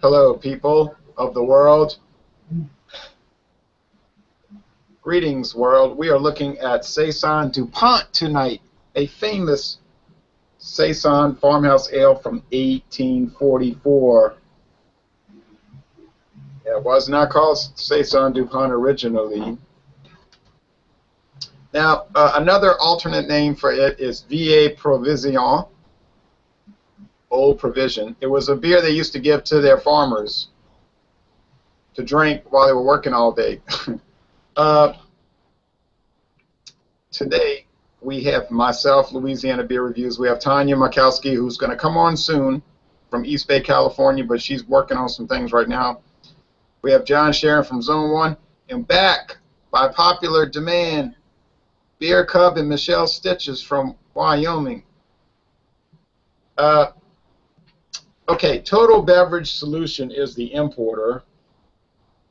Hello, people of the world. Greetings, world. We are looking at Saison Dupont tonight, a famous Saison farmhouse ale from 1844. It was not called Saison Dupont originally. Now, another alternate name for it is Vieille Provision, Old Provision. It was a beer they used to give to their farmers to drink while they were working all day. Today, we have myself, Louisiana Beer Reviews. We have Tanya Makowski, who's going to come on soon from East Bay, California, but she's working on some things right now. We have John Sharon from Zone 1. And back, by popular demand, Beer Cub and Michelle Stitches from Wyoming. Okay, Total Beverage Solution is the importer.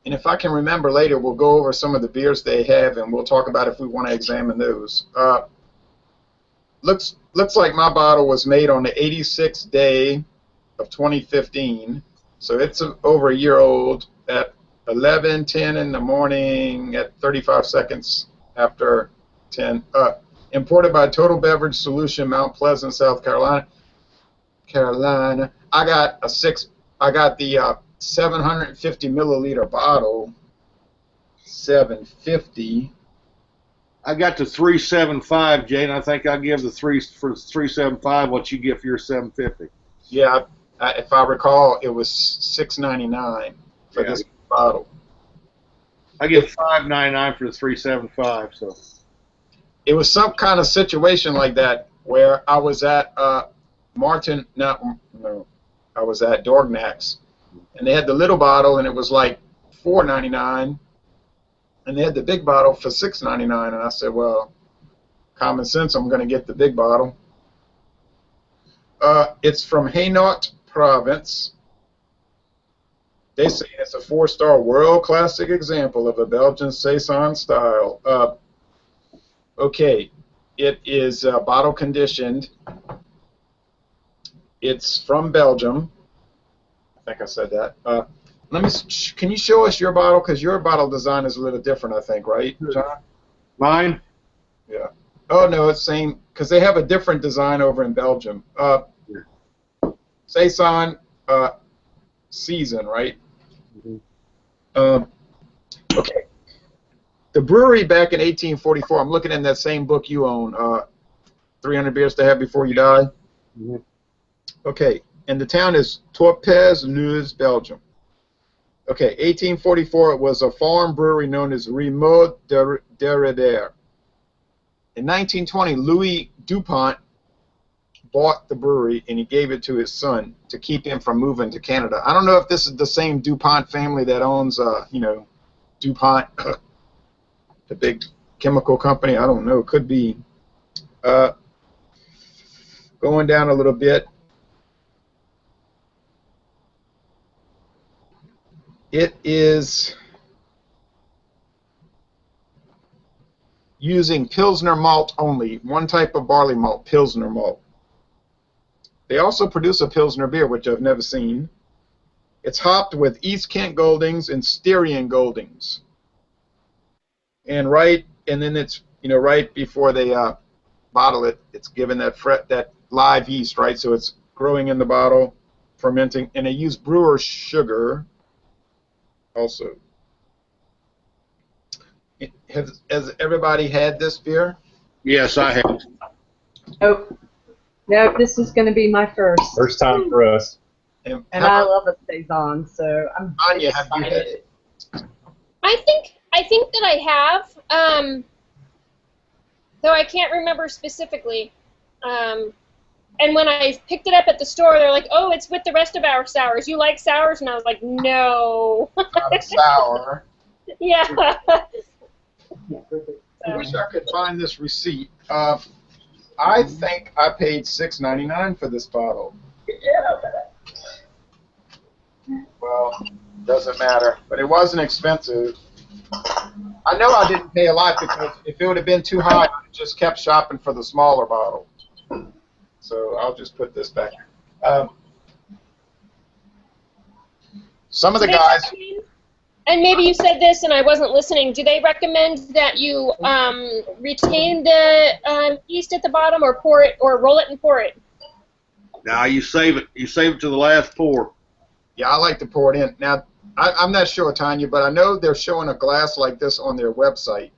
And if I can remember later, we'll go over some of the beers they have, and we'll talk about if we want to examine those. Looks like my bottle was made on the 86th day of 2015, so it's over a year old at 11:10 in the morning at 35 seconds after 10. Imported by Total Beverage Solution, Mount Pleasant, South Carolina. I got the 750 milliliter bottle. 750. I got the 375, Jane. I think I'll give the 375 what you give for your 750. Yeah, if I recall, it was $6.99 for this bottle. I give $5.99 for the 375. So it was some kind of situation like that where I was at I was at Dorgnac's, and they had the little bottle, and it was like $4.99, and they had the big bottle for $6.99, and I said, well, common sense, I'm going to get the big bottle. It's from Hainaut Province. They say it's a 4-star world classic example of a Belgian Saison style. Okay, it is bottle conditioned. It's from Belgium. I think I said that. Can you show us your bottle? Because your bottle design is a little different, I think, right, John? Mine? Yeah. Oh, no, it's same, because they have a different design over in Belgium. Saison season, right? Mm-hmm. Okay. The brewery back in 1844, I'm looking in that same book you own, 300 Beers to Have Before You Die. Mm-hmm. Okay, and the town is Torpes-Luz, Belgium. Okay, 1844, it was a farm brewery known as Remaux Derrière. In 1920, Louis Dupont bought the brewery, and he gave it to his son to keep him from moving to Canada. I don't know if this is the same Dupont family that owns, DuPont, the big chemical company. I don't know. Could be. Going down a little bit. It is using Pilsner malt only, one type of barley malt, Pilsner malt. They also produce a Pilsner beer, which I've never seen. It's hopped with East Kent Goldings and Styrian Goldings. And then it's, right before they bottle it, it's given that live yeast, right? So it's growing in the bottle, fermenting, and they use brewer's sugar. Also, has everybody had this beer? Yes, I have. Oh, no, this is going to be my first. First time for us. And I love a Saison, so I'm Anya, have you had it? I think that I have, though I can't remember specifically. And when I picked it up at the store, they're like, "Oh, it's with the rest of our sours. You like sours?" And I was like, "No." Not a sour. Yeah. I wish I could find this receipt. I think I paid $6.99 for this bottle. Well, doesn't matter. But it wasn't expensive. I know I didn't pay a lot because if it would have been too high, I would have just kept shopping for the smaller bottle. So I'll just put this back. Some of the Do they guys. recommend- And maybe you said this and I wasn't listening. Do they recommend that you retain the yeast at the bottom, or pour it, or roll it and pour it? Now you save it. You save it to the last pour. Yeah, I like to pour it in. Now, I'm not sure, Tanya, but I know they're showing a glass like this on their website.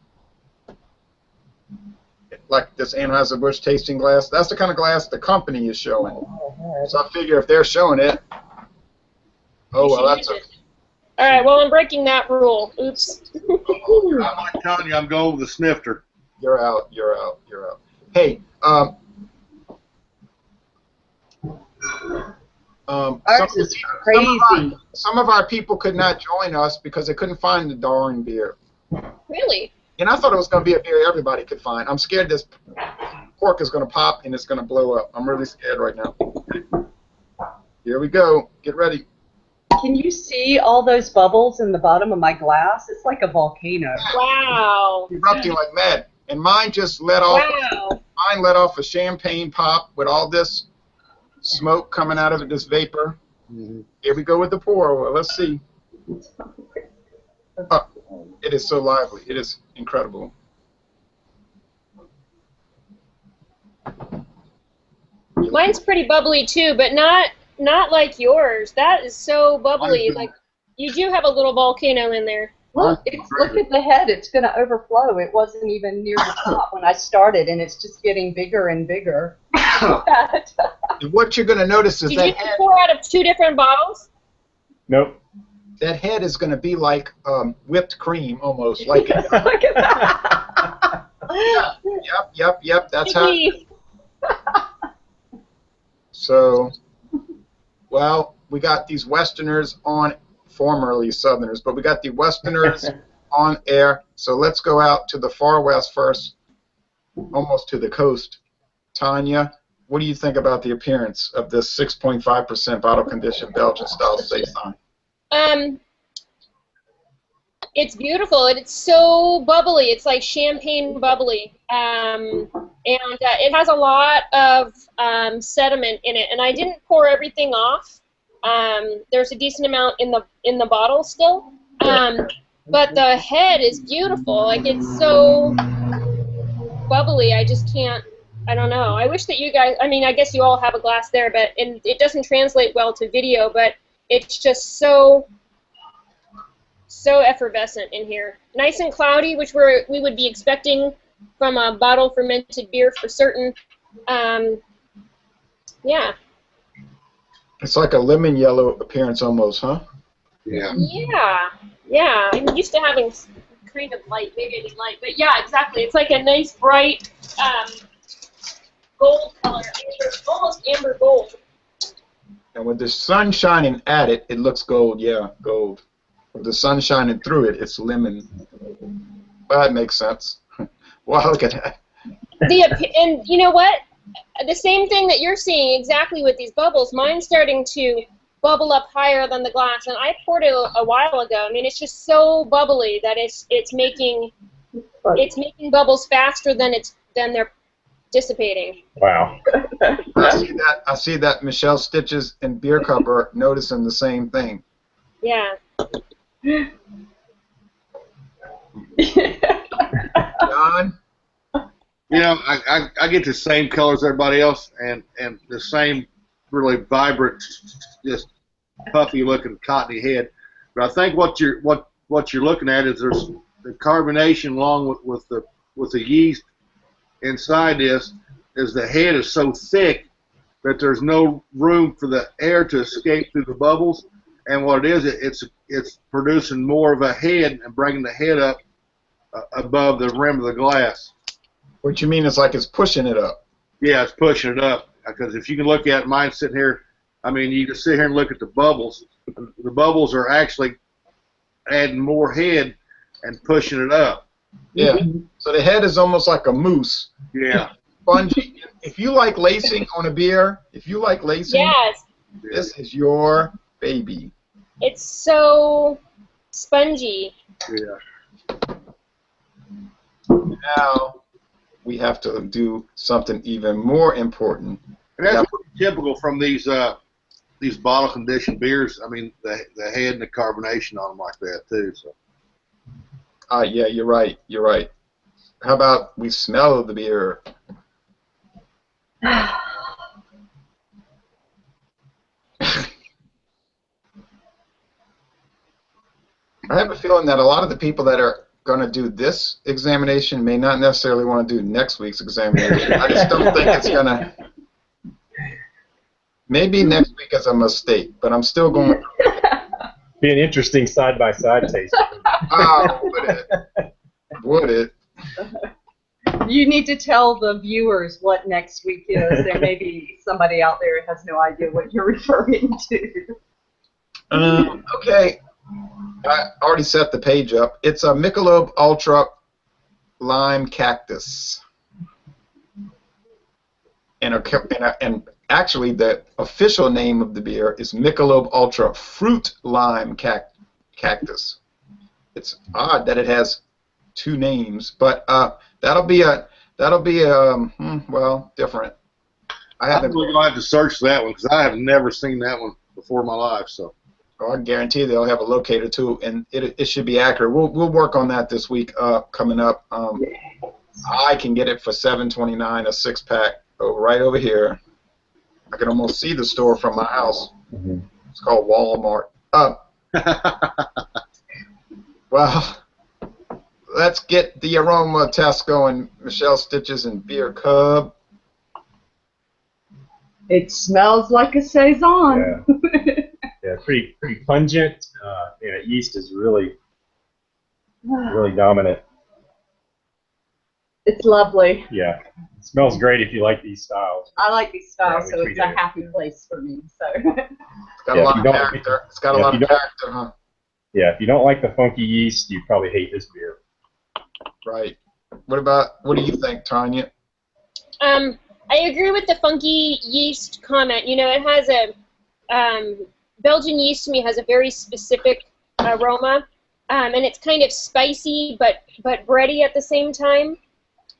Like this Anheuser-Busch tasting glass. That's the kind of glass the company is showing. So I figure if they're showing it, oh, well, that's a... All right, well, I'm breaking that rule. Oops. I'm like Tanya, I'm going with the snifter. You're out, you're out, you're out. Hey, Ours is crazy. some of our people could not join us because they couldn't find the darn beer. Really? And I thought it was going to be a beer everybody could find. I'm scared this cork is going to pop and it's going to blow up. I'm really scared right now. Here we go. Get ready. Can you see all those bubbles in the bottom of my glass? It's like a volcano. Wow. Erupting like mad. And mine just let off. Wow. Mine let off a champagne pop with all this smoke coming out of it, this vapor. Here we go with the pour. Well, let's see. Oh, it is so lively. It is incredible. Mine's pretty bubbly too, but not like yours. That is so bubbly. Like, you do have a little volcano in there. Look, look at the head. It's going to overflow. It wasn't even near the top when I started, and it's just getting bigger and bigger. And what you're going to notice is Did that you head, pour out of 2 different bottles? Nope. that head is going to be like whipped cream almost. Like Look at that. Yep. That's how. So, well, we got these Westerners on, formerly Southerners, but we got the Westerners on air. So let's go out to the far west first, almost to the coast. Tanya, what do you think about the appearance of this 6.5% bottle-conditioned Belgian-style Saison? It's beautiful, and it's so bubbly. It's like champagne bubbly, and it has a lot of sediment in it. And I didn't pour everything off. There's a decent amount in the bottle still, but the head is beautiful. Like, it's so bubbly. I just can't. I don't know. I wish that you guys. I mean, I guess you all have a glass there, but it doesn't translate well to video. But it's just so effervescent in here. Nice and cloudy, which we would be expecting from a bottle fermented beer for certain. Yeah. It's like a lemon yellow appearance almost, huh? Yeah. Yeah. I'm used to having kind of light, maybe I did light, but yeah, exactly. It's like a nice bright gold color, almost amber gold. And with the sun shining at it, it looks gold. Yeah, gold. With the sun shining through it, it's lemon. Well, that makes sense. Wow, look at that. And you know what? The same thing that you're seeing exactly with these bubbles. Mine's starting to bubble up higher than the glass, and I poured it a while ago. I mean, it's just so bubbly that it's making bubbles faster than they're dissipating. Wow. I see that Michelle Stitches and Beer Cup are noticing the same thing. Yeah. John? You know, I get the same colors as everybody else, and the same really vibrant, just puffy looking cottony head. But I think what you're looking at is there's the carbonation along with the yeast inside this, is the head is so thick that there's no room for the air to escape through the bubbles. And what it is, it's producing more of a head and bringing the head up above the rim of the glass. What you mean is like it's pushing it up? Yeah, it's pushing it up. Because if you can look at mine sitting here, I mean, you can sit here and look at the bubbles. The bubbles are actually adding more head and pushing it up. Yeah. So the head is almost like a mousse. Yeah. Spongy. If you like lacing on a beer, Yes. this is your baby. It's so spongy. Yeah. Now we have to do something even more important. And that's pretty typical from these these bottle conditioned beers, I mean, the head and the carbonation on them like that too. So. Yeah, you're right. You're right. How about we smell the beer? I have a feeling that a lot of the people that are going to do this examination may not necessarily want to do next week's examination. I just don't think it's going to. Maybe next week is a mistake, but I'm still going. Be an interesting side-by-side taste. Oh, would it? Would it? You need to tell the viewers what next week is. There may be somebody out there who has no idea what you're referring to. Okay. I already set the page up. It's a Michelob Ultra Lime Cactus. And actually, the official name of the beer is Michelob Ultra Fruit Lime Cactus. It's odd that it has two names, but that'll be well, different. I'm really gonna have to search that one because I have never seen that one before in my life. So. Oh, I guarantee they'll have a locator too, and it should be accurate. We'll work on that this week coming up. I can get it for $7.29 a 6-pack right over here. I can almost see the store from my house. Mm-hmm. It's called Walmart. Well, let's get the aroma test going. Michelle Stitches and Beer Cub. It smells like a saison. Yeah. Yeah, pretty pungent. Yeast is really dominant. It's lovely. Yeah, it smells great if you like these styles. I like these styles, Yeah, so it's a happy place for me. So. It's got a lot of character. It's got a lot of character, huh? Yeah, if you don't like the funky yeast, you probably hate this beer. Right. What do you think, Tanya? I agree with the funky yeast comment. You know, it has a Belgian yeast to me has a very specific aroma, and it's kind of spicy but bready at the same time.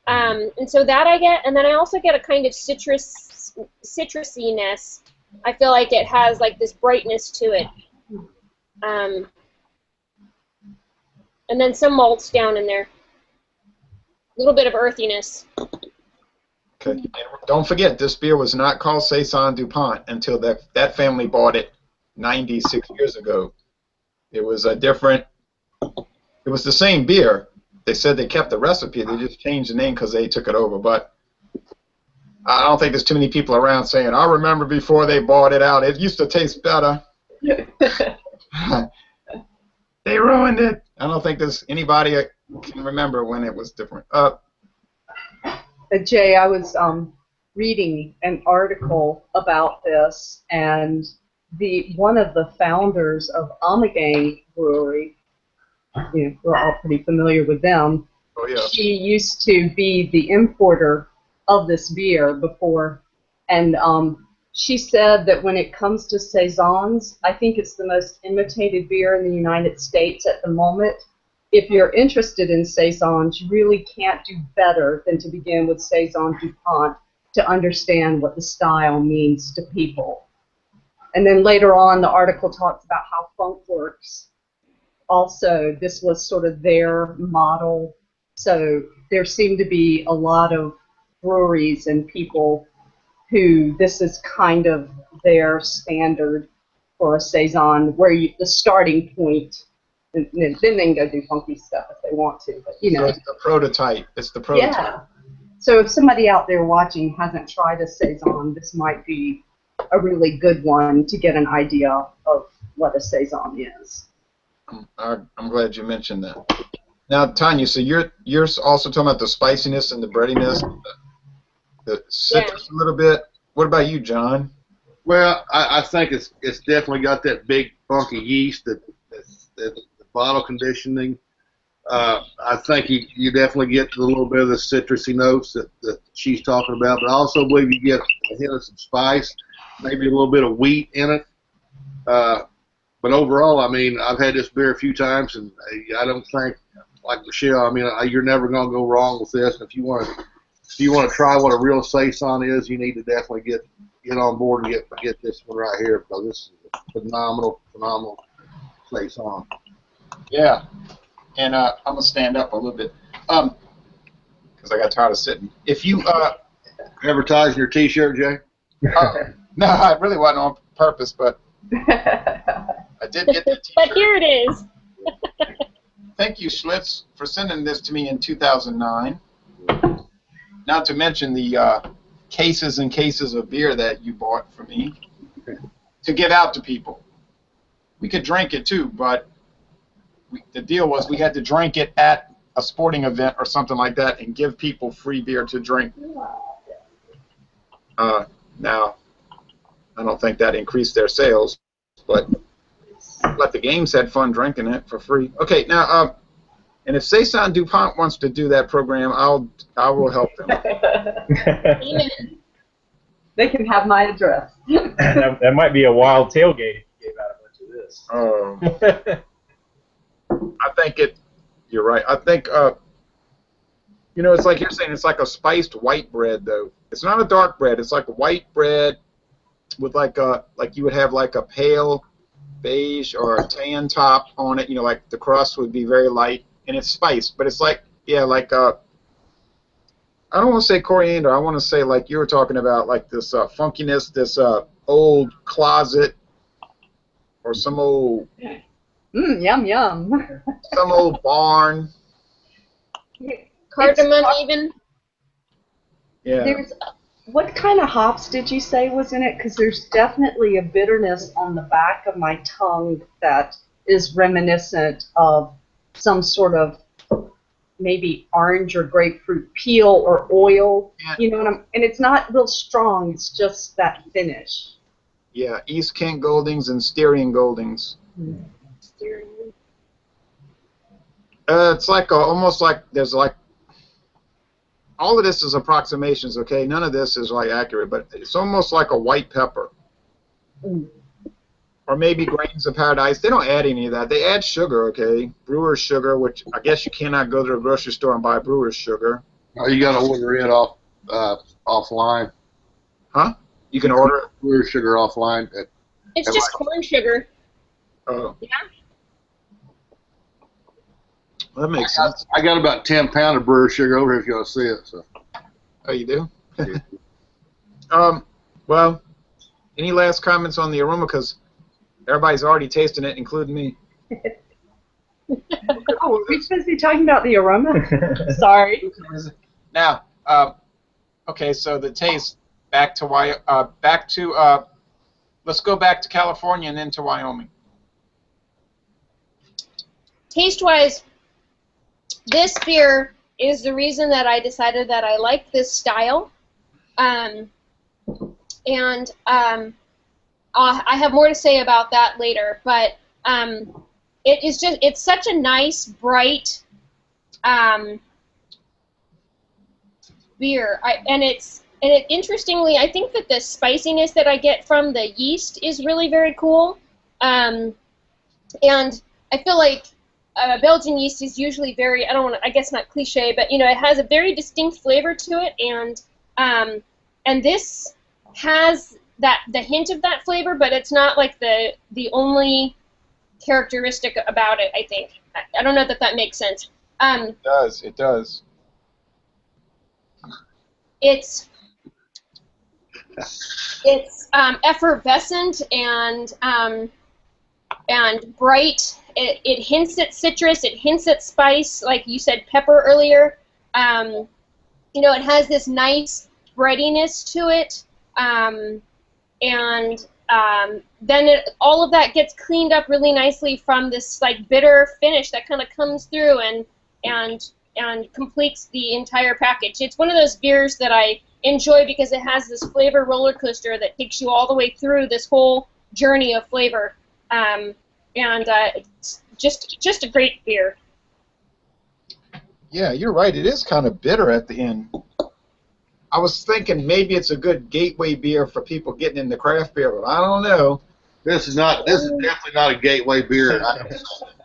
And so that I get, and then I also get a kind of citrusiness. I feel like it has like this brightness to it. And then some malts down in there. A little bit of earthiness. Okay. And don't forget, this beer was not called Saison Dupont until that family bought it 96 years ago. It was a different. It was the same beer. They said they kept the recipe. They just changed the name because they took it over. But I don't think there's too many people around saying, I remember before they bought it out. It used to taste better. They ruined it. I don't think there's anybody that can remember when it was different. Jay, I was reading an article about this, and one of the founders of Ommegang Brewery, we're all pretty familiar with them. Oh, yeah. She used to be the importer of this beer before, and she said that when it comes to saisons, I think it's the most imitated beer in the United States at the moment. If you're interested in saisons, you really can't do better than to begin with Saison Dupont to understand what the style means to people. And then later on, the article talks about how funk works. Also, this was sort of their model. So there seem to be a lot of breweries and people who this is kind of their standard for a saison, where the starting point. And then they can go do funky stuff if they want to, but So it's the prototype. It's the prototype. Yeah. So if somebody out there watching hasn't tried a saison, this might be a really good one to get an idea of what a saison is. I'm glad you mentioned that. Now, Tanya, so you're also talking about the spiciness and the breadiness, the citrus a little bit. What about you, John? Well, I think it's definitely got that big funky yeast that bottle conditioning. I think you definitely get a little bit of the citrusy notes that she's talking about, but I also believe you get a hint of some spice, maybe a little bit of wheat in it. But overall, I mean, I've had this beer a few times, and I don't think, like Michelle, I mean, you're never going to go wrong with this. And if you want to try what a real saison is, you need to definitely get on board and get this one right here because this is a phenomenal saison. Yeah. And I'm gonna stand up a little bit, because I got tired of sitting. If you Advertising your T-shirt, Jay? no, I really wasn't on purpose, but I did get the T-shirt. But here it is. Thank you, Schlitz, for sending this to me in 2009. Not to mention the cases and cases of beer that you bought for me to give out to people. We could drink it too, but the deal was we had to drink it at a sporting event or something like that and give people free beer to drink. Now, I don't think that increased their sales, but the games had fun drinking it for free. Okay, now, and if Saison Dupont wants to do that program, I will help them. Amen. They can have my address. That might be a wild tailgate if you gave out a bunch of this. I think you're right. I think, it's like you're saying, it's like a spiced white bread, though. It's not a dark bread. It's like a white bread with like you would have like a pale beige or a tan top on it. Like the crust would be very light, and it's spiced, but it's like, like I don't want to say coriander. I want to say, like you were talking about, like this funkiness, this old closet, or some old Yum yum. some old barn. Cardamom even. Yeah. What kind of hops did you say was in it? Because there's definitely a bitterness on the back of my tongue that is reminiscent of some sort of maybe orange or grapefruit peel or oil. Yeah. You know what and it's not real strong. It's just that finish. Yeah, East Kent Goldings and Styrian Goldings. It's like almost like there's like all of this is approximations, okay? None of this is like accurate, but it's almost like a white pepper. Or maybe grains of paradise. They don't add any of that. They add sugar, okay? Brewer's sugar, which I guess you cannot go to the grocery store and buy brewer's sugar. Oh, you got to order it offline. Huh? You can order it? Brewer's sugar offline. It's just corn sugar. Oh. Yeah. Well, that makes sense. I got about 10 pounds of brewer's sugar over here if you want to see it. So. Oh, you do? Well, any last comments on the aroma? Because everybody's already tasting it, including me. Oh, are we supposed to be talking about the aroma? Sorry. Now, okay, so the taste, let's go back to California and then to Wyoming. Taste-wise, this beer is the reason that I decided that I like this style. I have more to say about that later, but it's such a nice, bright beer. Interestingly, I think that the spiciness that I get from the yeast is really very cool. And I feel like Belgian yeast is usually very, I guess not cliche, but it has a very distinct flavor to it, and this has the hint of that flavor, but it's not like the only characteristic about it, I think. I don't know that makes sense. It does. It does. It's effervescent and bright. It hints at citrus. It hints at spice, like you said, pepper earlier. It has this nice breadiness to it, then all of that gets cleaned up really nicely from this like bitter finish that kind of comes through and completes the entire package. It's one of those beers that I enjoy because it has this flavor roller coaster that takes you all the way through this whole journey of flavor. It's just a great beer. Yeah, you're right. It is kind of bitter at the end. I was thinking maybe it's a good gateway beer for people getting into craft beer, but I don't know. This is definitely not a gateway beer.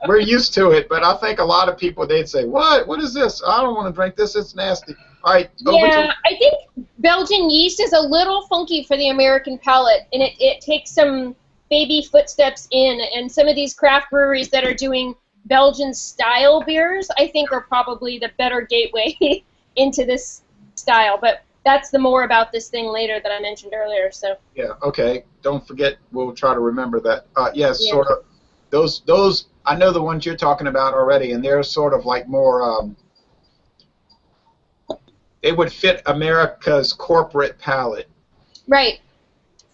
We're used to it, but I think a lot of people, they'd say, what is this? I don't want to drink this. It's nasty. All right. Yeah, I think Belgian yeast is a little funky for the American palate, and it takes some baby footsteps in. And some of these craft breweries that are doing Belgian style beers, I think, are probably the better gateway into this style. But that's the more about this thing later that I mentioned earlier. So. Yeah. Okay. Don't forget. We'll try to remember that. Yes. Yeah. Sort of. Those. I know the ones you're talking about already, and they're sort of like more. They would fit America's corporate palate. Right.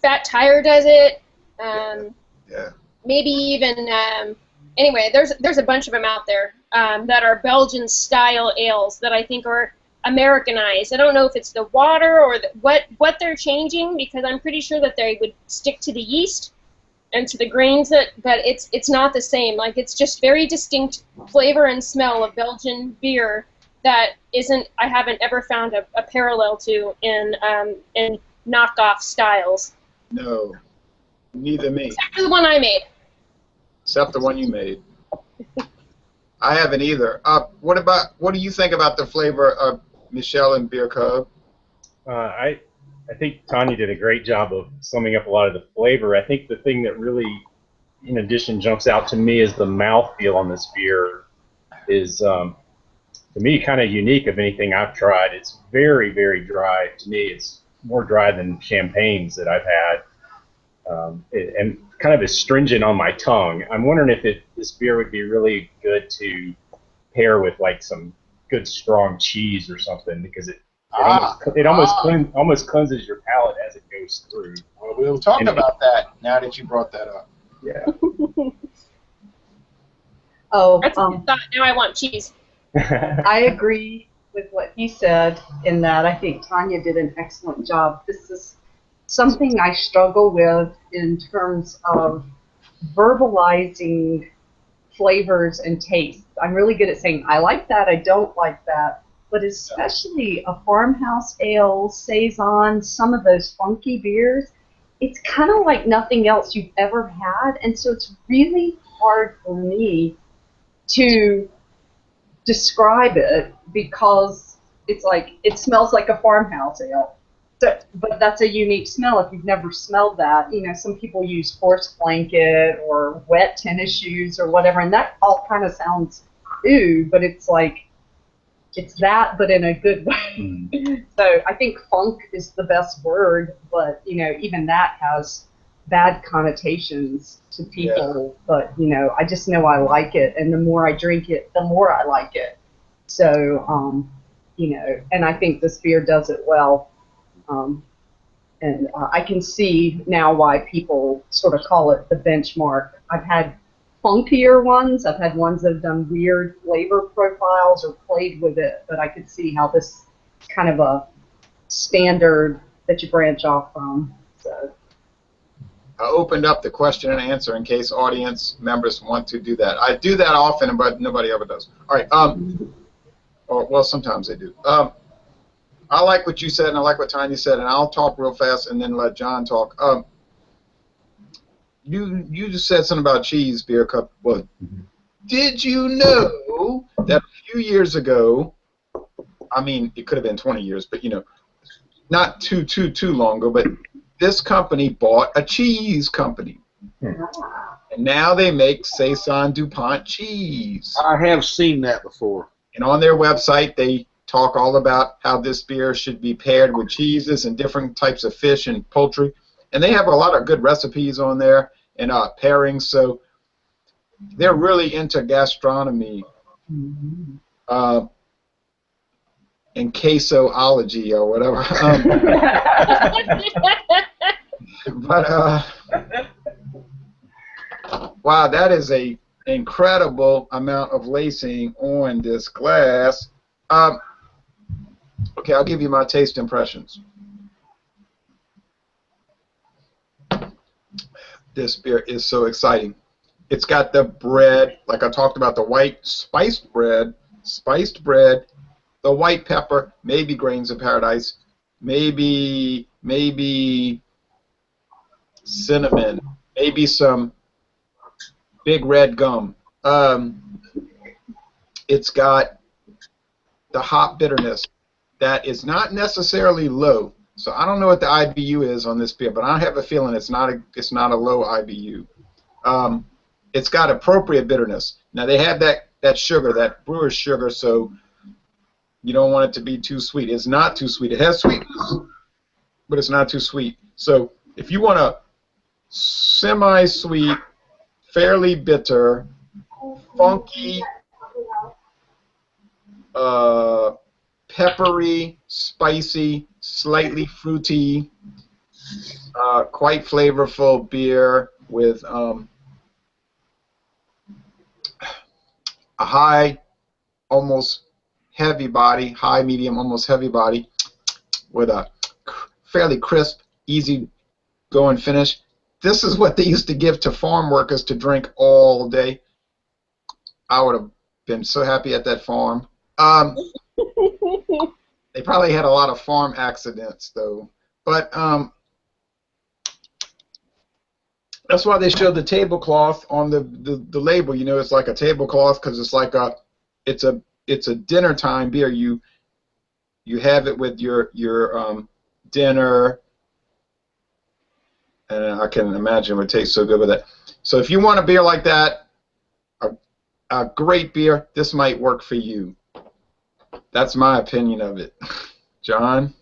Fat Tire does it. Yeah. Maybe even. Anyway, there's a bunch of them out there that are Belgian style ales that I think are Americanized. I don't know if it's the water or what they're changing, because I'm pretty sure that they would stick to the yeast and to the grains, but it's not the same. Like, it's just very distinct flavor and smell of Belgian beer that I haven't ever found a parallel to in knockoff styles. No. Neither me. Except for the one I made. Except the one you made. I haven't either. What do you think about the flavor of Michelle and Beer Cub? I think Tanya did a great job of summing up a lot of the flavor. I think the thing that really, in addition, jumps out to me is the mouthfeel on this beer is, to me, kind of unique of anything I've tried. It's very, very dry. To me, it's more dry than champagnes that I've had. And kind of astringent on my tongue. I'm wondering if this beer would be really good to pair with like some good strong cheese or something, because it almost cleanses your palate as it goes through. Well, we'll talk about that now that you brought that up. Yeah. That's a good thought. Now I want cheese. I agree with what he said in that I think Tanya did an excellent job. This is something I struggle with in terms of verbalizing flavors and tastes. I'm really good at saying, I like that, I don't like that, but especially a farmhouse ale, Saison, some of those funky beers, it's kind of like nothing else you've ever had, and so it's really hard for me to describe it because it's like, it smells like a farmhouse ale. So, but that's a unique smell if you've never smelled that. You know, some people use horse blanket or wet tennis shoes or whatever, and that all kind of sounds ooh, but it's like, it's that, but in a good way. So I think funk is the best word, but, you know, even that has bad connotations to people. Yeah. But, you know, I just know I like it, and the more I drink it, the more I like it. So, you know, and I think this beer does it well. And I can see now why people sort of call it the benchmark. I've had funkier ones. I've had ones that have done weird flavor profiles or played with it, but I could see how this is kind of a standard that you branch off from. So. I opened up the question and answer in case audience members want to do that. I do that often, but nobody ever does. All right. Or, well, sometimes they do. I like what you said, and I like what Tanya said, and I'll talk real fast and then let John talk. You just said something about cheese, Beer Cup. Well, did you know that a few years ago, I mean, it could have been 20 years, but, you know, not too long ago, but this company bought a cheese company. And now they make Saison Dupont cheese. I have seen that before. And on their website, they talk all about how this beer should be paired with cheeses and different types of fish and poultry. And they have a lot of good recipes on there and pairings. So they're really into gastronomy and quesoology or whatever. Wow, that is a incredible amount of lacing on this glass. Okay, I'll give you my taste impressions. This beer is so exciting. It's got the bread, like I talked about, the white spiced bread, the white pepper, maybe grains of paradise, maybe cinnamon, maybe some big red gum. It's got the hop bitterness, that is not necessarily low. So I don't know what the IBU is on this beer, but I have a feeling it's not a low IBU. It's got appropriate bitterness. Now they have that sugar, that brewer's sugar, so you don't want it to be too sweet. It's not too sweet. It has sweetness, but it's not too sweet. So if you want a semi-sweet, fairly bitter, funky, peppery, spicy, slightly fruity, quite flavorful beer with a high, almost heavy body, high, medium, almost heavy body, with a fairly crisp, easy going finish. This is what they used to give to farm workers to drink all day. I would have been so happy at that farm. They probably had a lot of farm accidents, though. But that's why they showed the tablecloth on the label. You know, it's like a tablecloth because it's like it's a dinner time beer. You have it with your dinner, and I can imagine it would taste so good with it. So if you want a beer like that, a great beer, this might work for you. That's my opinion of it. John?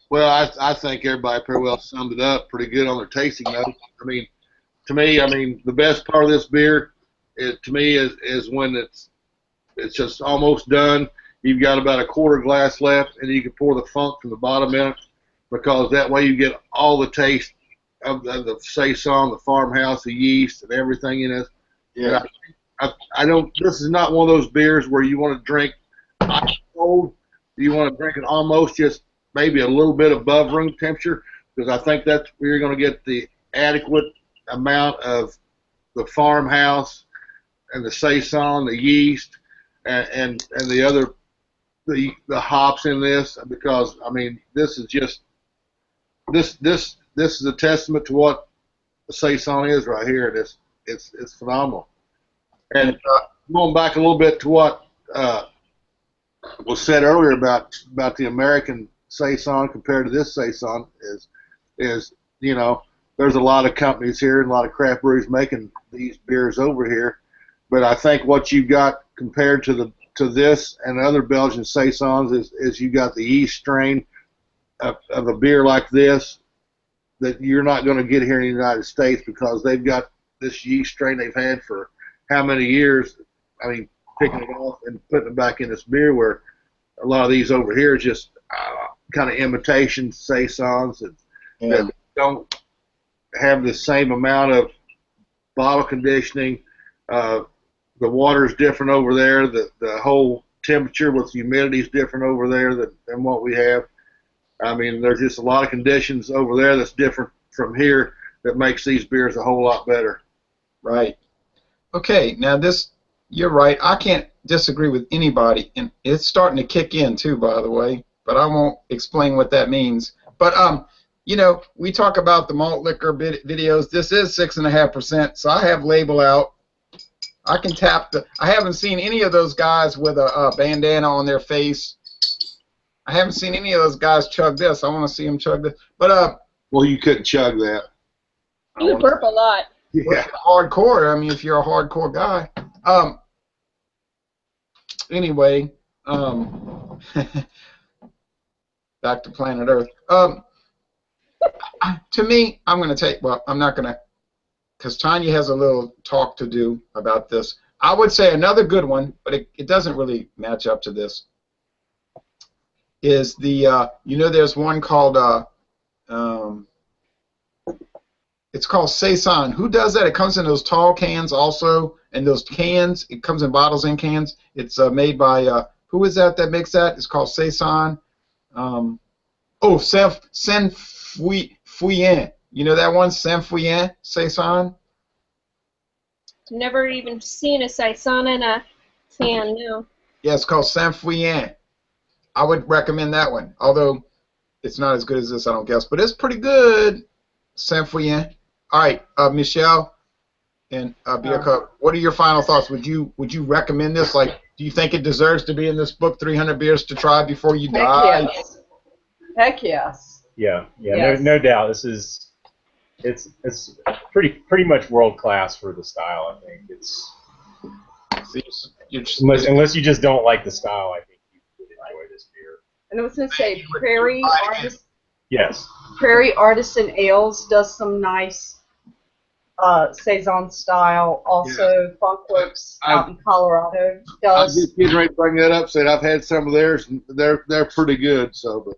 Well, I think everybody pretty well summed it up pretty good on their tasting notes. I mean, to me, the best part of this beer, to me, is when it's just almost done. You've got about a quarter glass left, and you can pour the funk from the bottom in it, because that way you get all the taste of the saison, the farmhouse, the yeast, and everything in it. Yeah. I don't. This is not one of those beers where you want to drink ice cold. You want to drink it almost just maybe a little bit above room temperature, because I think that's where you're going to get the adequate amount of the farmhouse and the saison, the yeast, and the other the hops in this. Because I mean, this is just this is a testament to what the saison is right here. It's phenomenal. And going back a little bit to what was said earlier about the American saison compared to this saison is you know, there's a lot of companies here and a lot of craft breweries making these beers over here, but I think what you got compared to this and other Belgian saisons is you got the yeast strain of a beer like this that you're not going to get here in the United States, because they've got this yeast strain they've had for how many years. I mean, picking it off and putting it back in this beer, where a lot of these over here is just kind of imitation saisons that don't have the same amount of bottle conditioning. The water's different over there. The whole temperature with humidity is different over there than what we have. I mean, there's just a lot of conditions over there that's different from here that makes these beers a whole lot better. Right. Okay, now this, you're right. I can't disagree with anybody, and it's starting to kick in too, by the way, but I won't explain what that means. But you know, we talk about the malt liquor videos. This is 6.5%, so I have label out. I can tap I haven't seen any of those guys with a bandana on their face. I haven't seen any of those guys chug this. I want to see them chug this. But well, you couldn't chug that. You burp a lot. Yeah. Hardcore. I mean, if you're a hardcore guy. Anyway, back to planet Earth. To me, I'm going to take. Well, I'm not going to, because Tanya has a little talk to do about this. I would say another good one, but it doesn't really match up to this. Is the you know, there's one called it's called Saison. Who does that? It comes in those tall cans also, and those cans, it comes in bottles and cans. It's made by who is that makes that? It's called Saison. Saint-Fouillin. You know that one, Saint-Fouillin, Saison? Never even seen a saison in a can, no. Yeah, it's called Saint-Fouillin. I would recommend that one, although it's not as good as this, I don't guess, but it's pretty good. Saint-Fouillin. All right, Michelle, And Bianca, what are your final thoughts? Would you recommend this? Like, do you think it deserves to be in this book, 300 Beers to Try Before You Die? Heck yes. Heck yes. Yeah, Yes. no doubt. It's pretty much world class for the style. I think unless you just don't like the style, I think you would enjoy this beer. And I was going to say, Prairie Artisan Ales does some nice Saison style. Also, Funkworks out in Colorado does. I'm just getting ready to bring that up. Said I've had some of theirs, and they're pretty good. So, but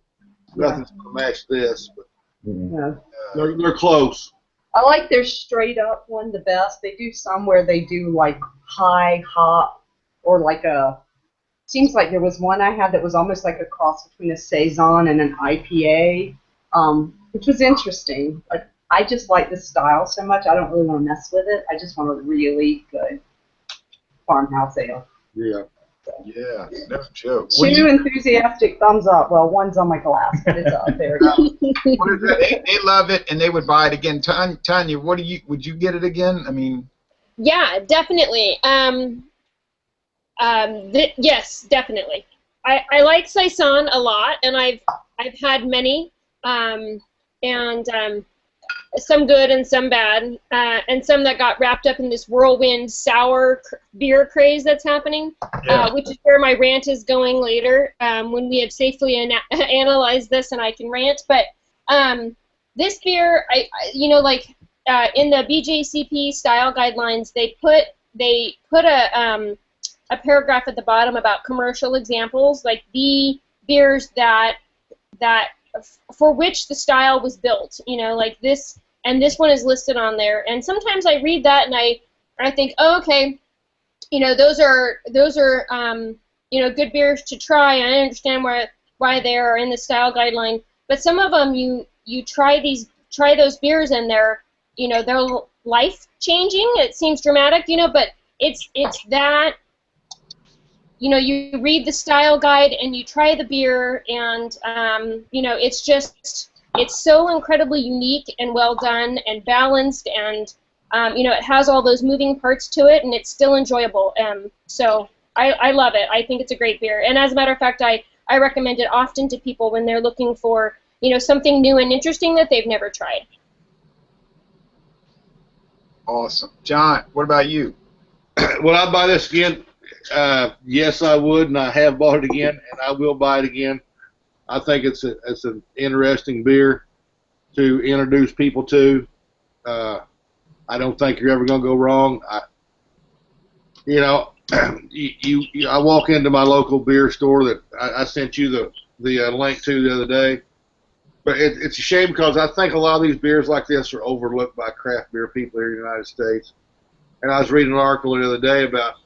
nothing's gonna match this. But Yeah. they're close. I like their straight up one the best. They do some where they do like high hop or like seems like there was one I had that was almost like a cross between a Saison and an IPA, which was interesting. Like, I just like the style so much, I don't really want to mess with it. I just want a really good farmhouse ale. Yeah. Yeah, no joke. Two enthusiastic thumbs up. Well, one's on my glass, but it's up there. They love it, and they would buy it again. Tanya, would you get it again? I mean. Yeah, definitely. Yes, definitely. I like Saison a lot, and I've had many, and some good and some bad, and some that got wrapped up in this whirlwind sour beer craze that's happening, which is where my rant is going later, when we have safely analyzed this and I can rant. But this beer, in the BJCP style guidelines, they put a paragraph at the bottom about commercial examples, like the beers that for which the style was built, like this, and this one is listed on there. And sometimes I read that and I think, oh, okay, those are good beers to try. I understand why they are in the style guideline. But some of them you try those beers and they're life changing. It seems dramatic, but it's that. You read the style guide and you try the beer, and it's so incredibly unique and well done and balanced, and it has all those moving parts to it, and it's still enjoyable. So I love it. I think it's a great beer, and as a matter of fact, I recommend it often to people when they're looking for something new and interesting that they've never tried. Awesome, John. What about you? Would I buy this again? Yes, I would, and I have bought it again, and I will buy it again. I think it's an interesting beer to introduce people to. I don't think you're ever going to go wrong. I walk into my local beer store that I sent you the link to the other day, but it's a shame because I think a lot of these beers like this are overlooked by craft beer people here in the United States. And I was reading an article the other day about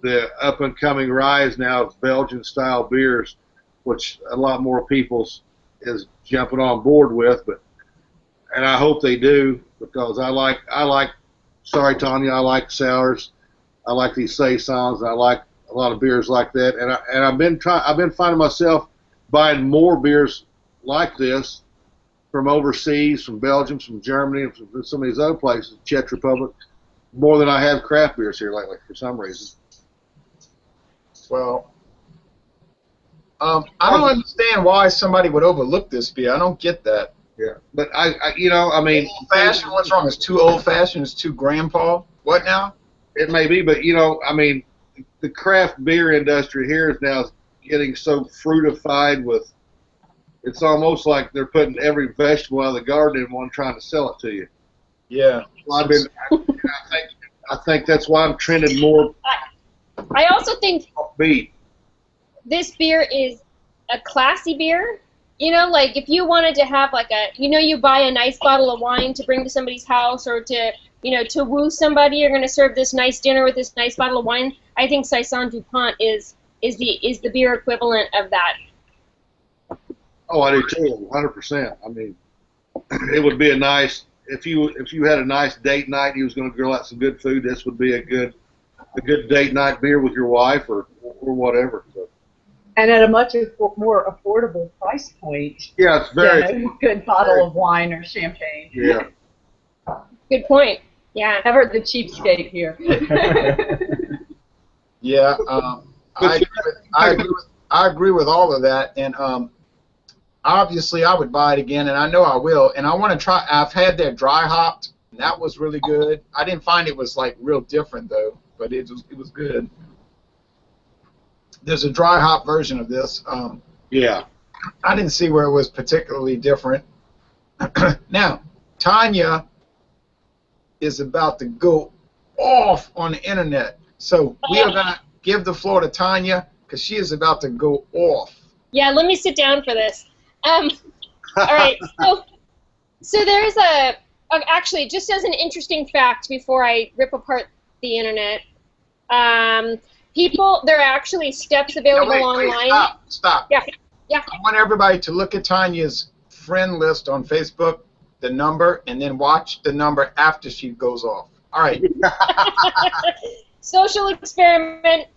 the up-and-coming rise now of Belgian-style beers, which a lot more people is jumping on board with, and I hope they do, because I like. Sorry, Tanya, I like sours, I like these saisons, I like a lot of beers like that, and I've been finding myself buying more beers like this from overseas, from Belgium, from Germany, and from some of these other places, Czech Republic, more than I have craft beers here lately for some reason. Well, I don't understand why somebody would overlook this beer. I don't get that. Yeah, but I mean, old-fashioned. What's wrong? It's too old-fashioned. It's too grandpa. What now? It may be, but I mean, the craft beer industry here is now getting so fruitified with. It's almost like they're putting every vegetable out of the garden in one, trying to sell it to you. Yeah. Well, I think that's why I'm trending more. I also think upbeat. This beer is a classy beer. Like if you wanted to have like you buy a nice bottle of wine to bring to somebody's house, or to woo somebody, you're going to serve this nice dinner with this nice bottle of wine. I think Saison Dupont is the beer equivalent of that. Oh, I do too, 100%. I mean, it would be a nice, if you had a nice date night, you was going to grill out some good food, this would be a good date night beer with your wife or whatever. So. And at a much more affordable price point. Yeah, it's very a good bottle of wine or champagne. Yeah. Good point. Yeah. Ever the cheapskate here. Yeah, I agree with all of that, and obviously I would buy it again, and I know I will. And I want to try. I've had that dry hopped, and that was really good. I didn't find it was like real different though, but it was good. There's a dry hop version of this. Yeah. I didn't see where it was particularly different. Now, Tanya is about to go off on the internet, so we are gonna give the floor to Tanya because she is about to go off. Yeah, let me sit down for this. All right, so there's actually, just as an interesting fact before I rip apart the internet, there are actually steps available online. Stop. Yeah. I want everybody to look at Tanya's friend list on Facebook, the number, and then watch the number after she goes off. All right. Social experiment.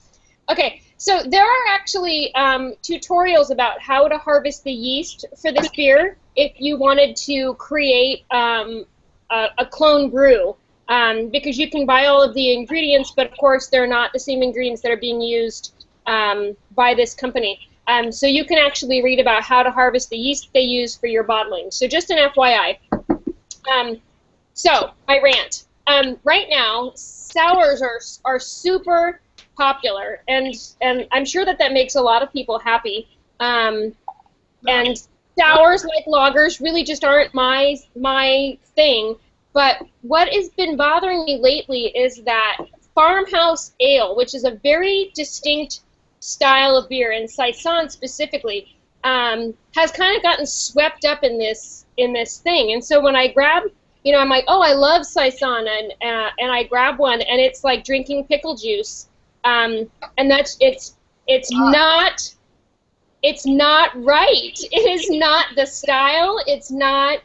Okay, so there are actually tutorials about how to harvest the yeast for this beer if you wanted to create a clone brew, because you can buy all of the ingredients, but of course they're not the same ingredients that are being used by this company. So you can actually read about how to harvest the yeast they use for your bottling. So just an FYI. So my rant. Right now, sours are super popular, and I'm sure that makes a lot of people happy. And sours, like lagers, really just aren't my thing. But what has been bothering me lately is that farmhouse ale, which is a very distinct style of beer, and Saison specifically, has kind of gotten swept up in this thing. And so when I grab, I'm like, oh, I love Saison, and I grab one, and it's like drinking pickle juice. And that's it's not right. It is not the style. It's not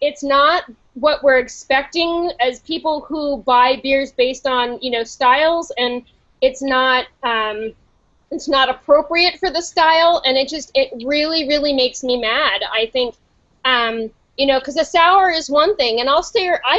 it's not what we're expecting as people who buy beers based on styles, and it's not appropriate for the style, and it really makes me mad. I think because a sour is one thing, and I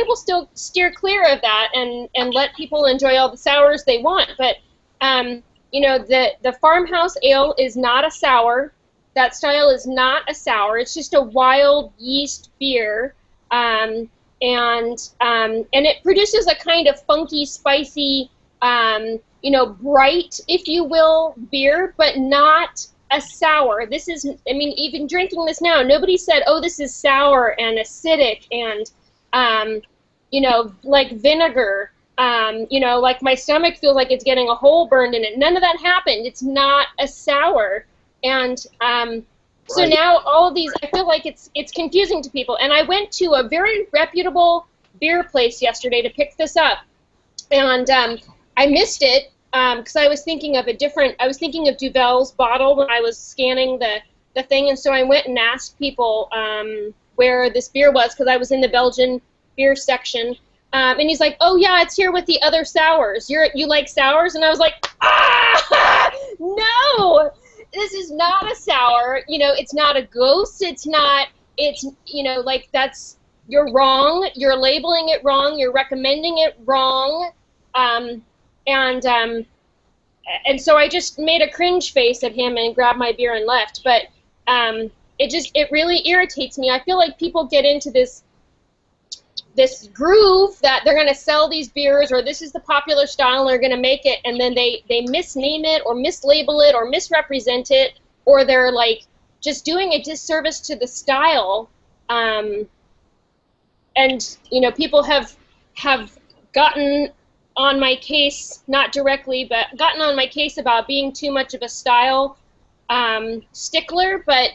will still steer clear of that and let people enjoy all the sours they want. But the farmhouse ale is not a sour. That style is not a sour. It's just a wild yeast beer, and it produces a kind of funky, spicy, bright, if you will, beer, but not a sour. This is, even drinking this now, nobody said, oh, this is sour and acidic and, like vinegar, like my stomach feels like it's getting a hole burned in it. None of that happened. It's not a sour. And so now all of these, I feel like it's confusing to people. And I went to a very reputable beer place yesterday to pick this up, and I missed it because I was thinking of Duvel's bottle when I was scanning the thing, and so I went and asked people where this beer was, because I was in the Belgian beer section, and he's like, oh yeah, it's here with the other sours. You like sours? And I was like, no! This is not a sour, it's not a ghost, you're wrong, you're labeling it wrong, you're recommending it wrong, and so I just made a cringe face at him and grabbed my beer and left. But it really irritates me. I feel like people get into this groove that they're going to sell these beers, or this is the popular style and they're going to make it, and then they misname it or mislabel it or misrepresent it, or they're like just doing a disservice to the style. And people have gotten on my case, not directly, but gotten on my case about being too much of a style stickler. But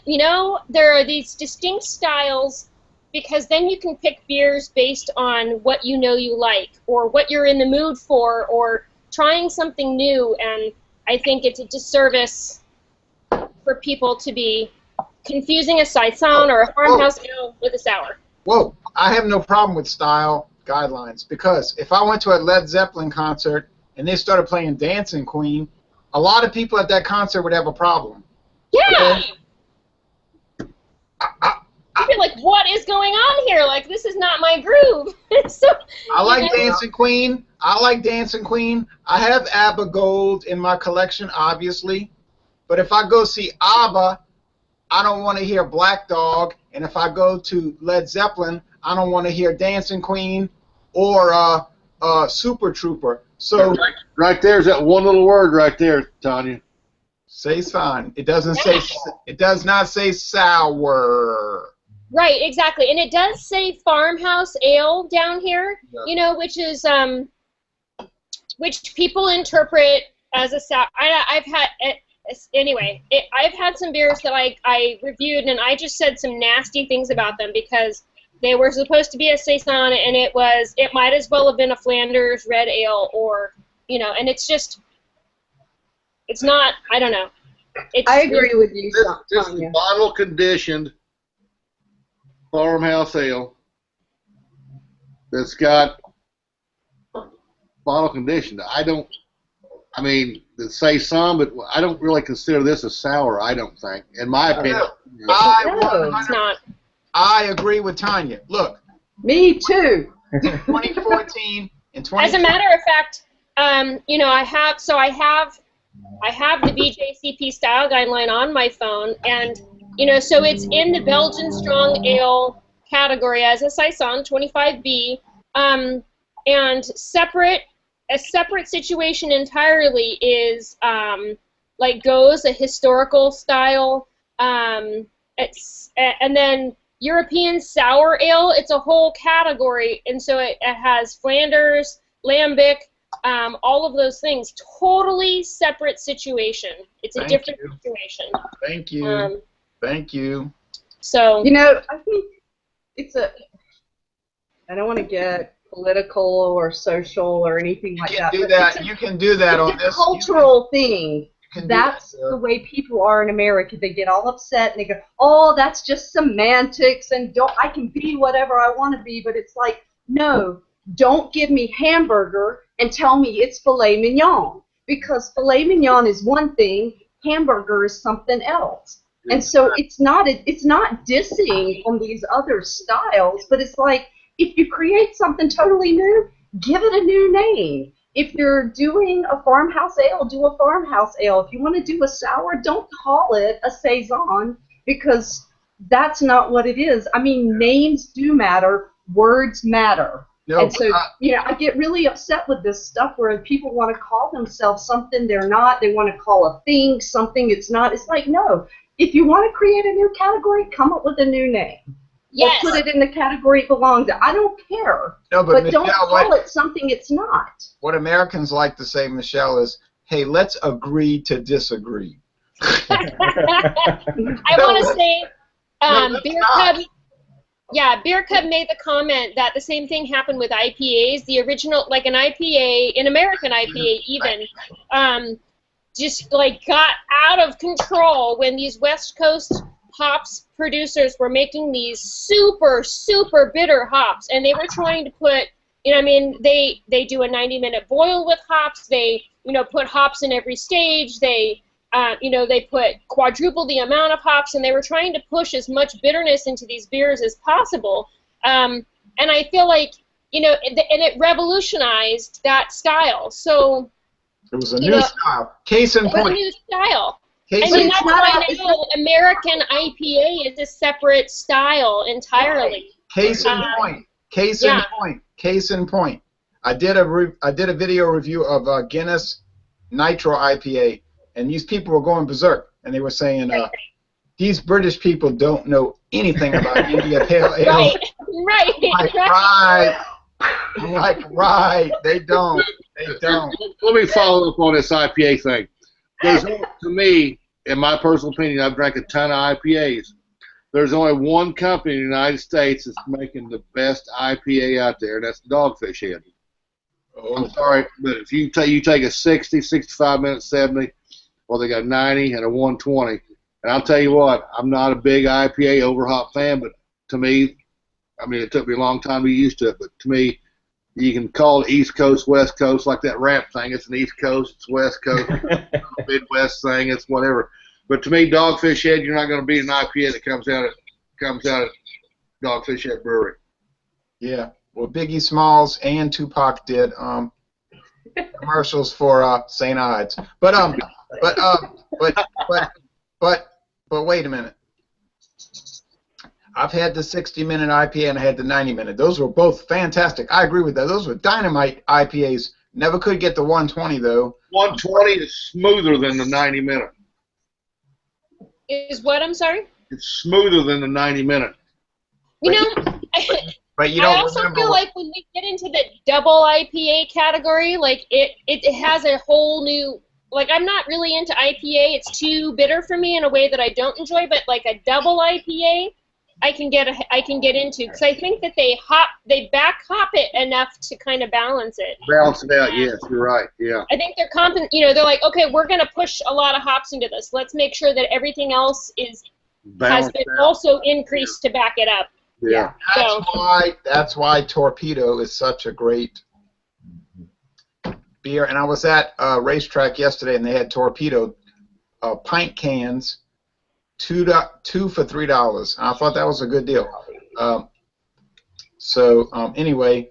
there are these distinct styles, because then you can pick beers based on what you like, or what you're in the mood for, or trying something new, and I think it's a disservice for people to be confusing a Saison or a farmhouse ale with a sour. Whoa, I have no problem with style guidelines, because if I went to a Led Zeppelin concert and they started playing Dancing Queen, a lot of people at that concert would have a problem. Yeah! Okay? You'd be like, what is going on here? Like, this is not my groove. So, I like Dancing Queen. I like Dancing Queen. I have ABBA Gold in my collection, obviously. But if I go see ABBA, I don't want to hear Black Dog. And if I go to Led Zeppelin, I don't want to hear Dancing Queen or Super Trooper. So right there's that one little word right there, Tanya. Saison. It doesn't say. It does not say sour. Right, exactly, and it does say farmhouse ale down here, you know, which is which people interpret as a sour. I've had anyway. I've had some beers that I reviewed, and I just said some nasty things about them because they were supposed to be a saison, and it might as well have been a Flanders red ale, or you know, and it's not. I don't know. I agree with you, This Tanya. is bottle conditioned farmhouse ale that's got bottle conditioned. I mean, the saison, but I don't really consider this a sour. I don't think, in my opinion. It's not. I agree with Tanya. Look, Me too. 2014 and 20. As a matter of fact, you know, I have the BJCP style guideline on my phone, and you know, so it's in the Belgian strong ale category as a saison 25B, and a separate situation entirely is like goes a historical style, and then European sour ale. It's a whole category, and so it has Flanders, Lambic. All of those things, totally separate situation. It's a different situation. Thank you. Thank you. So You know, I think I don't want to get political or social or anything like that. You can do that on It's this. a cultural thing. You can That's do that, the way people are in America. They get all upset and they go, "Oh, that's just semantics," and I can be whatever I want to be. But it's like, no, don't give me hamburger and tell me it's filet mignon, because filet mignon is one thing, hamburger is something else. And so it's not dissing on these other styles, but it's like, if you create something totally new, give it a new name. If you're doing a farmhouse ale, do a farmhouse ale. If you want to do a sour, don't call it a saison, because that's not what it is. I mean, names do matter, words matter. No, and so, you know, I get really upset with this stuff where people want to call themselves something they're not. They want to call a thing something it's not. It's like, no. If you want to create a new category, come up with a new name. yes, Or put it in the category it belongs in. I don't care. No, but Michelle, don't call it something it's not. what Americans like to say, Michelle, is, hey, let's agree to disagree. I want to say, Beer Cub. Yeah, Beer Cub made the comment that the same thing happened with IPAs. The original, like an IPA, an American IPA even, just like got out of control when these West Coast hops producers were making these super, super bitter hops, and they were trying to put, you know, I mean, they do a 90-minute boil with hops. They, you know, put hops in every stage. They, you know, they put quadruple the amount of hops, and they were trying to push as much bitterness into these beers as possible. And I feel like, you know, and it revolutionized that style. So It was a new style. Case in it was a point. new style. Case I mean, in that's why now American IPA is a separate style entirely. Case in point. Case in point. Case in point. I did a video review of Guinness Nitro IPA, and these people were going berserk, and they were saying, these British people don't know anything about India Pale Ale. Right. They don't. Let me follow up on this IPA thing. There's, to me, in my personal opinion, I've drank a ton of IPAs. There's only one company in the United States that's making the best IPA out there, and that's Dogfish Head. Oh. I'm sorry, but if you take a 60, 65 minute 70, well, they got 90 and a 120. And I'll tell you what, I'm not a big IPA overhop fan, but to me, I mean, it took me a long time to get used to it, but to me, you can call it East Coast, West Coast, like that ramp thing. It's an East Coast, it's West Coast, Midwest thing, it's whatever. But to me, Dogfish Head, you're not going to beat an IPA that comes out at Dogfish Head Brewery. Yeah. Well, Biggie Smalls and Tupac did commercials for St. Ides. But wait a minute. I've had the 60-minute IPA and I had the 90-minute. Those were both fantastic. I agree with that. Those were dynamite IPAs. Never could get the 120 though. 120 is smoother than the 90-minute. Is what? I'm sorry? It's smoother than the 90-minute. You know, But you I don't also remember feel like when we get into the double IPA category, like it has a whole new, like I'm not really into IPA. It's too bitter for me in a way that I don't enjoy, but like a double IPA, I can get into, because I think that they back hop it enough to kind of balance it. Balance it out, yes, you're right, yeah. I think they're they're like, okay, we're going to push a lot of hops into this. Let's make sure that everything else has Balance been out. also increased to back it up. Yeah. That's why Torpedo is such a great beer. And I was at a racetrack yesterday, and they had Torpedo pint cans, two for $3. And I thought that was a good deal. Anyway,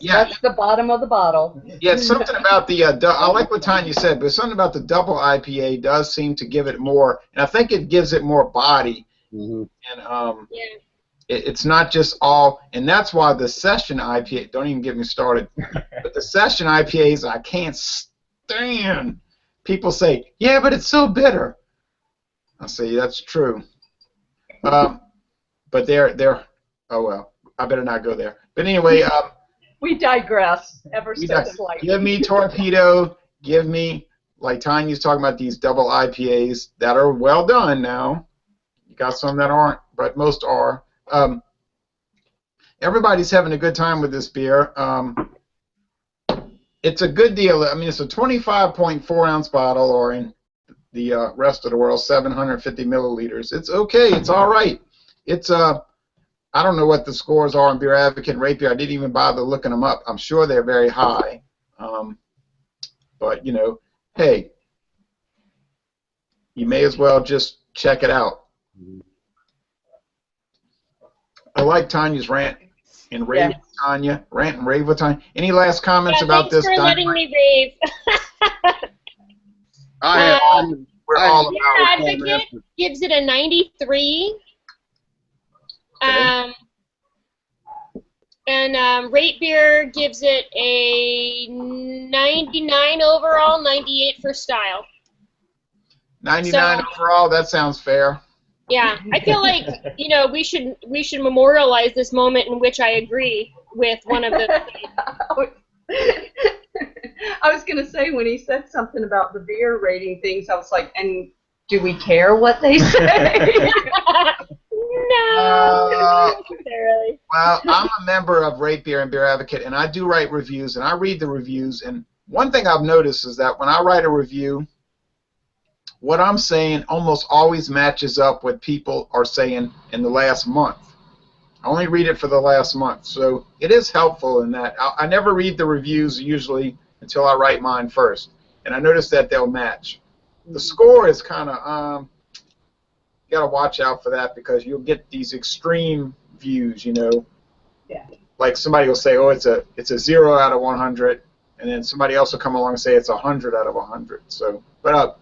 yeah, That's the bottom of the bottle. yeah. It's something about the. I like what Tanya said, but something about the double IPA does seem to give it more, and I think it gives it more body. Mm-hmm. And Yeah. it's not just all, and that's why the session IPA, don't even get me started, but the session IPAs I can't stand. People say, yeah, but it's so bitter. I say, that's true. But they're, oh well, I better not go there. But anyway. We digress ever so slightly. Give me Torpedo, give me, like Tanya's talking about, these double IPAs that are well done now. You got some that aren't, but most are. Everybody's having a good time with this beer. It's a good deal. I mean, it's a 25.4 ounce bottle, or in the rest of the world, 750 milliliters. It's okay. It's all right. It's I don't know what the scores are on Beer Advocate and Rate Beer. I didn't even bother looking them up. I'm sure they're very high. But you know, hey, you may as well just check it out. I like Tanya's rant and rave with Tanya. Rant and rave with Tanya. Any last comments about this? Thanks for letting me rave. We're all Beer about Advocate gives it a 93. Okay. And Rate Beer gives it a 99 overall, 98 for style. 99 overall. That sounds fair. Yeah, I feel like we should memorialize this moment in which I agree with one of the. I was going to say, when he said something about the beer rating things, I was like, and do we care what they say? No, not necessarily. Well, I'm a member of Rate Beer and Beer Advocate, and I do write reviews, and I read the reviews. And one thing I've noticed is that when I write a review, what I'm saying almost always matches up what people are saying in the last month. I only read it for the last month, so it is helpful in that. I never read the reviews usually until I write mine first, and I notice that they'll match. The score is kind of you got to watch out for that, because you'll get these extreme views, you know. Yeah. Like somebody will say, oh, it's a 0 out of 100, and then somebody else will come along and say it's 100 out of 100. So, but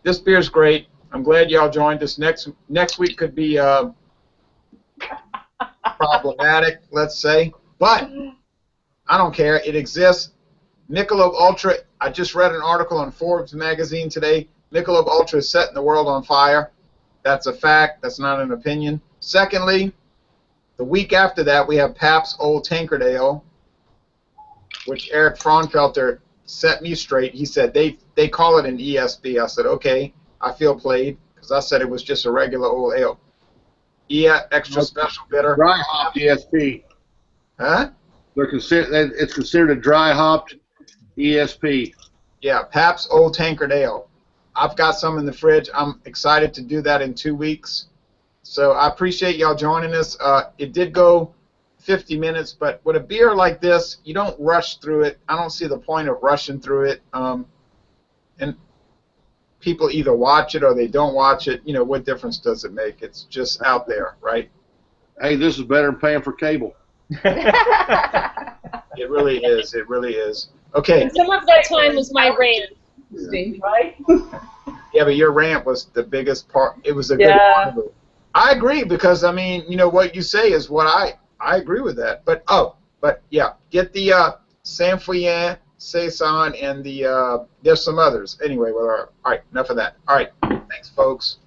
this beer's great. I'm glad y'all joined us. Next week could be problematic, let's say, but I don't care. It exists. Michelob Ultra. I just read an article on Forbes magazine today. Michelob Ultra is setting the world on fire. That's a fact. That's not an opinion. Secondly, the week after that, we have Pabst Old Tankard Ale, which Eric Fraunfelter set me straight. He said they call it an ESB. I said, okay, I feel played, because I said it was just a regular old ale. Extra special bitter. Dry hopped ESP. Huh? It's considered a dry hopped ESP. Yeah, Pabst Old Tankard Ale. I've got some in the fridge. I'm excited to do that in 2 weeks. So I appreciate y'all joining us. It did go 50 minutes, but with a beer like this, you don't rush through it. I don't see the point of rushing through it. And people either watch it or they don't watch it. You know, what difference does it make? It's just out there, right? hey, this is better than paying for cable. It really is. It really is. Okay. And some of that time was my rant. Right? Yeah, but your rant was the biggest part. It was a good part of it. I agree because, I mean, you know, what you say is what I agree with that. But yeah, get the Saint-Fouillon, Saison, and the there's some others. Anyway, well, all right, enough of that. All right, thanks, folks.